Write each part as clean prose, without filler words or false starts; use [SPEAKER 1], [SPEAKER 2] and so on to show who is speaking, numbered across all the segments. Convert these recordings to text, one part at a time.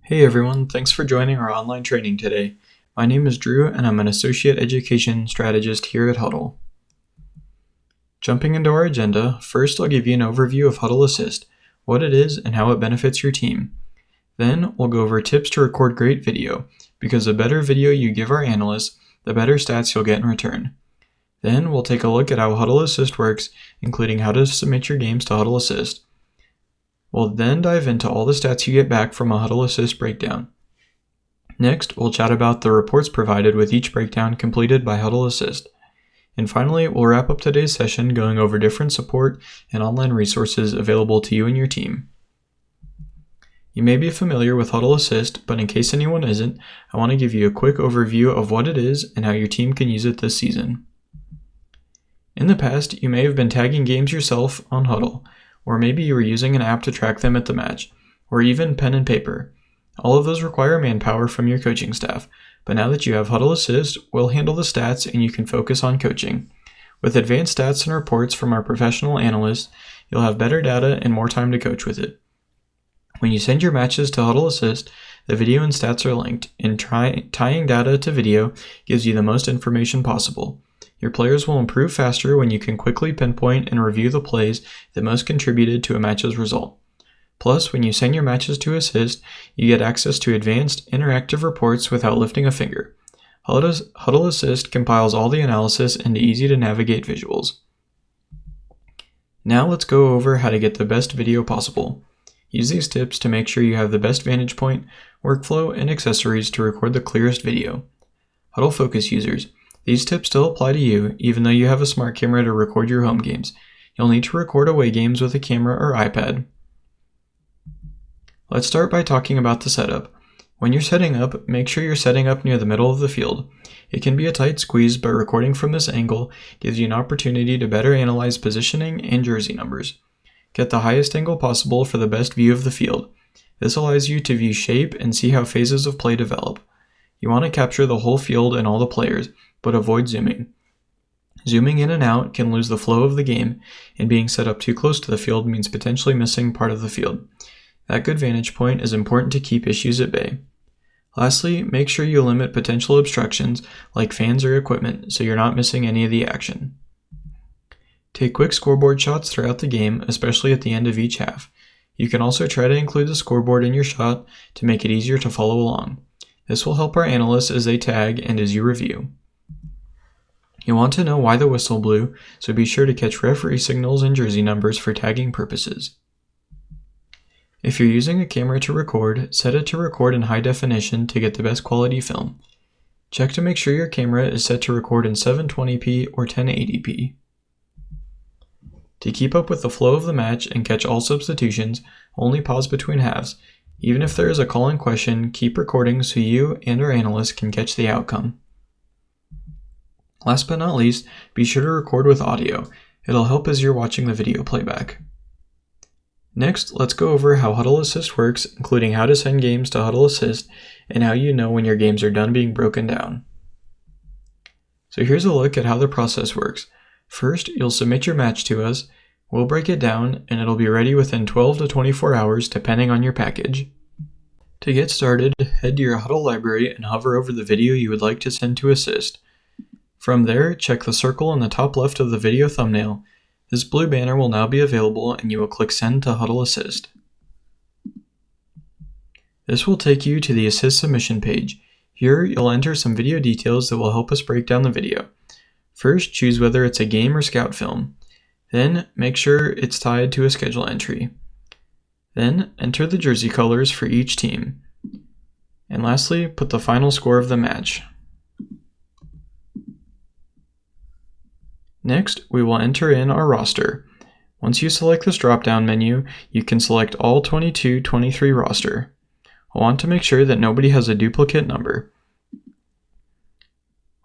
[SPEAKER 1] Hey everyone, thanks for joining our online training today. My name is Drew and I'm an Associate Education Strategist here at Hudl. Jumping into our agenda, first I'll give you an overview of Hudl Assist, what it is and how it benefits your team. Then we'll go over tips to record great video, because the better video you give our analysts, the better stats you'll get in return. Then we'll take a look at how Hudl Assist works, including how to submit your games to Hudl Assist. We'll then dive into all the stats you get back from a Hudl Assist breakdown. Next, we'll chat about the reports provided with each breakdown completed by Hudl Assist. And finally, we'll wrap up today's session going over different support and online resources available to you and your team. You may be familiar with Hudl Assist, but in case anyone isn't, I want to give you a quick overview of what it is and how your team can use it this season. In the past, you may have been tagging games yourself on Hudl, or maybe you were using an app to track them at the match, or even pen and paper. All of those require manpower from your coaching staff, but now that you have Hudl Assist, we'll handle the stats and you can focus on coaching. With advanced stats and reports from our professional analysts, you'll have better data and more time to coach with it. When you send your matches to Hudl Assist, the video and stats are linked, and tying data to video gives you the most information possible. Your players will improve faster when you can quickly pinpoint and review the plays that most contributed to a match's result. Plus, when you send your matches to Assist, you get access to advanced, interactive reports without lifting a finger. Hudl Assist compiles all the analysis into easy-to-navigate visuals. Now let's go over how to get the best video possible. Use these tips to make sure you have the best vantage point, workflow, and accessories to record the clearest video. Hudl Focus users. These tips still apply to you, even though you have a smart camera to record your home games. You'll need to record away games with a camera or iPad. Let's start by talking about the setup. When you're setting up, make sure you're setting up near the middle of the field. It can be a tight squeeze, but recording from this angle gives you an opportunity to better analyze positioning and jersey numbers. Get the highest angle possible for the best view of the field. This allows you to view shape and see how phases of play develop. You want to capture the whole field and all the players, but avoid zooming. Zooming in and out can lose the flow of the game, and being set up too close to the field means potentially missing part of the field. That good vantage point is important to keep issues at bay. Lastly, make sure you limit potential obstructions like fans or equipment so you're not missing any of the action. Take quick scoreboard shots throughout the game, especially at the end of each half. You can also try to include the scoreboard in your shot to make it easier to follow along. This will help our analysts as they tag and as you review. You want to know why the whistle blew, so be sure to catch referee signals and jersey numbers for tagging purposes. If you're using a camera to record, set it to record in high definition to get the best quality film. Check to make sure your camera is set to record in 720p or 1080p. To keep up with the flow of the match and catch all substitutions, only pause between halves. Even if there is a call in question, keep recording so you and our analysts can catch the outcome. Last but not least, be sure to record with audio. It'll help as you're watching the video playback. Next, let's go over how Hudl Assist works, including how to send games to Hudl Assist and how you know when your games are done being broken down. So here's a look at how the process works. First, you'll submit your match to us, we'll break it down, and it'll be ready within 12 to 24 hours depending on your package. To get started, head to your Hudl library and hover over the video you would like to send to Assist. From there, check the circle in the top left of the video thumbnail. This blue banner will now be available and you will click Send to Hudl Assist. This will take you to the Assist submission page. Here, you'll enter some video details that will help us break down the video. First, choose whether it's a game or scout film. Then, make sure it's tied to a schedule entry. Then, enter the jersey colors for each team. And lastly, put the final score of the match. Next, we will enter in our roster. Once you select this drop-down menu, you can select all 22-23 roster. I want to make sure that nobody has a duplicate number.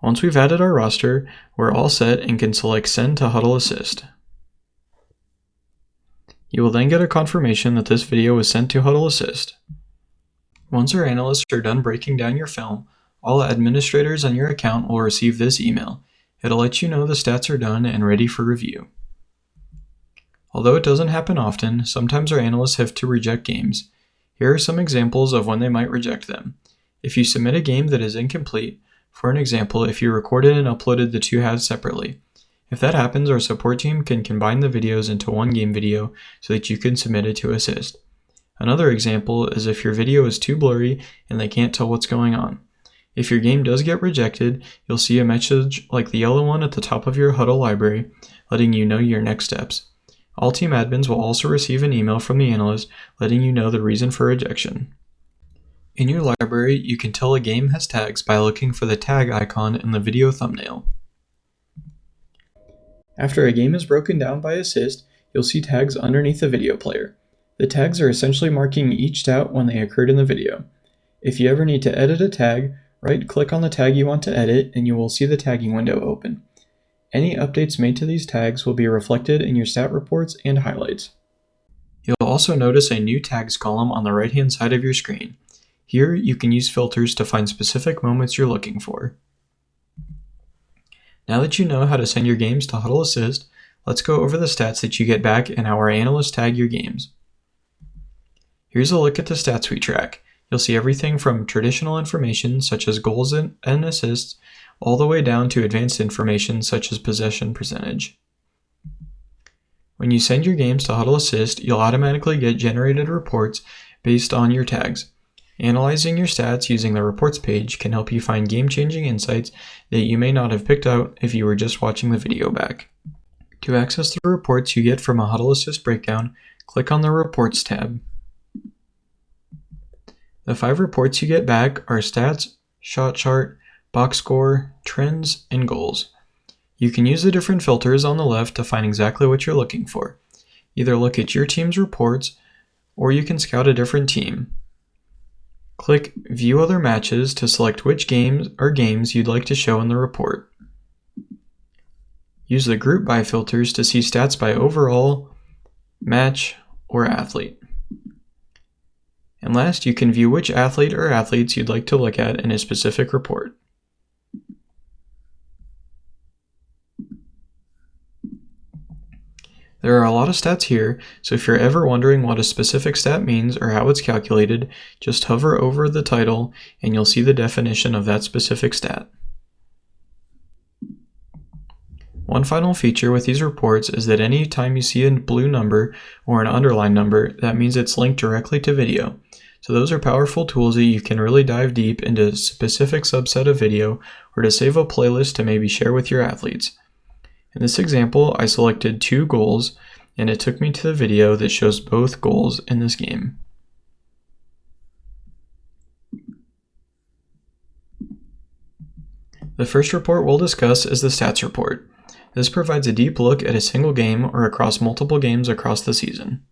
[SPEAKER 1] Once we've added our roster, we're all set and can select Send to Hudl Assist. You will then get a confirmation that this video was sent to Hudl Assist. Once our analysts are done breaking down your film, all administrators on your account will receive this email. It'll let you know the stats are done and ready for review. Although it doesn't happen often, sometimes our analysts have to reject games. Here are some examples of when they might reject them. If you submit a game that is incomplete, for an example, if you recorded and uploaded the two halves separately. If that happens, our support team can combine the videos into one game video so that you can submit it to assist. Another example is if your video is too blurry and they can't tell what's going on. If your game does get rejected, you'll see a message like the yellow one at the top of your Hudl library, letting you know your next steps. All team admins will also receive an email from the analyst letting you know the reason for rejection. In your library, you can tell a game has tags by looking for the tag icon in the video thumbnail. After a game is broken down by assist, you'll see tags underneath the video player. The tags are essentially marking each stat when they occurred in the video. If you ever need to edit a tag, right-click on the tag you want to edit and you will see the tagging window open. Any updates made to these tags will be reflected in your stat reports and highlights. You'll also notice a new tags column on the right-hand side of your screen. Here, you can use filters to find specific moments you're looking for. Now that you know how to send your games to Hudl Assist, let's go over the stats that you get back and how our analysts tag your games. Here's a look at the stats we track. You'll see everything from traditional information such as goals and assists, all the way down to advanced information such as possession percentage. When you send your games to Hudl Assist, you'll automatically get generated reports based on your tags. Analyzing your stats using the reports page can help you find game-changing insights that you may not have picked out if you were just watching the video back. To access the reports you get from a Hudl Assist breakdown, click on the Reports tab. The 5 reports you get back are stats, shot chart, box score, trends, and goals. You can use the different filters on the left to find exactly what you're looking for. Either look at your team's reports, or you can scout a different team. Click View Other Matches to select which games you'd like to show in the report. Use the Group By filters to see stats by overall, match, or athlete. And last, you can view which athlete or athletes you'd like to look at in a specific report. There are a lot of stats here, so if you're ever wondering what a specific stat means or how it's calculated, just hover over the title and you'll see the definition of that specific stat. One final feature with these reports is that any time you see a blue number or an underlined number, that means it's linked directly to video. So those are powerful tools that you can really dive deep into a specific subset of video or to save a playlist to maybe share with your athletes. In this example, I selected 2 goals and it took me to the video that shows both goals in this game. The first report we'll discuss is the stats report. This provides a deep look at a single game or across multiple games across the season.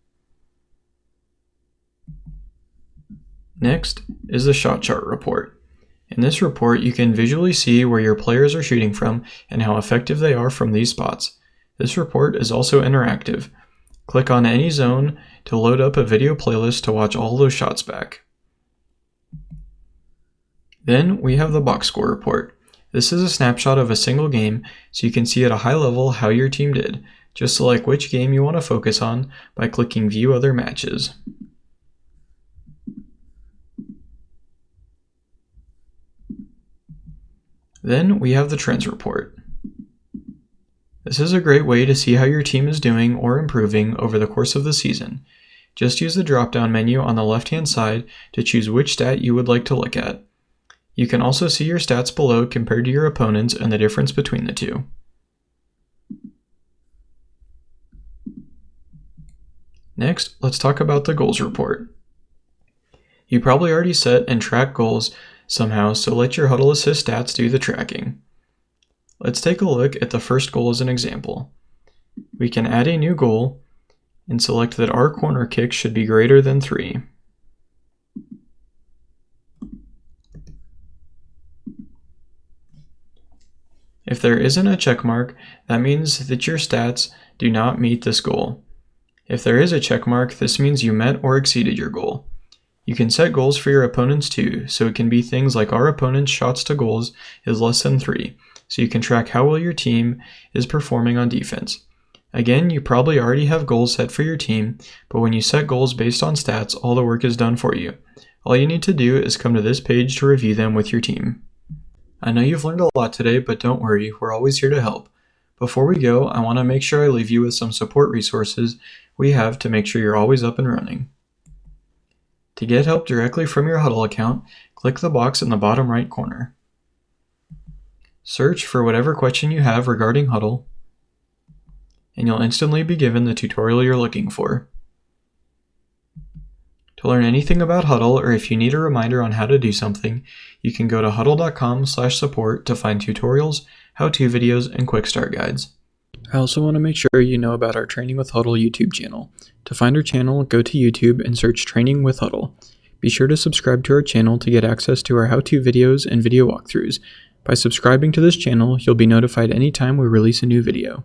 [SPEAKER 1] Next is the shot chart report. In this report, you can visually see where your players are shooting from and how effective they are from these spots. This report is also interactive. Click on any zone to load up a video playlist to watch all those shots back. Then we have the box score report. This is a snapshot of a single game, so you can see at a high level how your team did. Just select which game you want to focus on by clicking View Other Matches. Then we have the trends report. This is a great way to see how your team is doing or improving over the course of the season. Just use the drop-down menu on the left-hand side to choose which stat you would like to look at. You can also see your stats below compared to your opponents and the difference between the two. Next, let's talk about the goals report. You probably already set and track goals somehow, so let your Hudl Assist stats do the tracking. Let's take a look at the first goal as an example. We can add a new goal and select that our corner kick should be greater than 3. If there isn't a check mark, that means that your stats do not meet this goal. If there is a check mark, this means you met or exceeded your goal. You can set goals for your opponents too, so it can be things like our opponent's shots to goals is less than 3, so you can track how well your team is performing on defense. Again, you probably already have goals set for your team, but when you set goals based on stats, all the work is done for you. All you need to do is come to this page to review them with your team. I know you've learned a lot today, but don't worry, we're always here to help. Before we go, I want to make sure I leave you with some support resources we have to make sure you're always up and running. To get help directly from your Hudl account, click the box in the bottom right corner. Search for whatever question you have regarding Hudl, and you'll instantly be given the tutorial you're looking for. To learn anything about Hudl, or if you need a reminder on how to do something, you can go to hudl.com/support to find tutorials, how-to videos, and quick start guides. I also want to make sure you know about our Training with Hudl YouTube channel. To find our channel, go to YouTube and search Training with Hudl. Be sure to subscribe to our channel to get access to our how-to videos and video walkthroughs. By subscribing to this channel, you'll be notified anytime we release a new video.